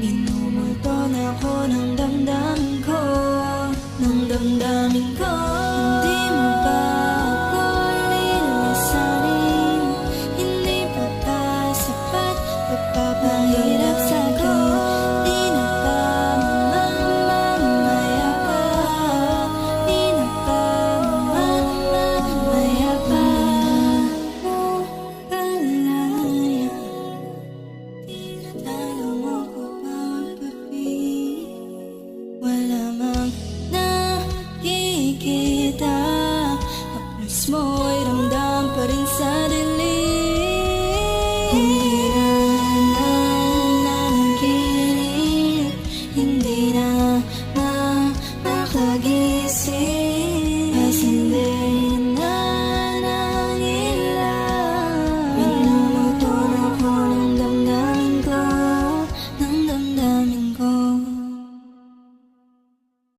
Minumulto na ako ng damdamin ko, ng damdamin ko. Hindi mo ba ako lilisanin? Hindi ba tayo sapat? Pagpapahirap sa'kin, di na ba mamamaya pa? Di na ba mamamaya pa? Mo kalaya, di na tayo mo ko pagpapi. Wala mang nakikita, haplos mo'y ramdam pa rin sa dilim.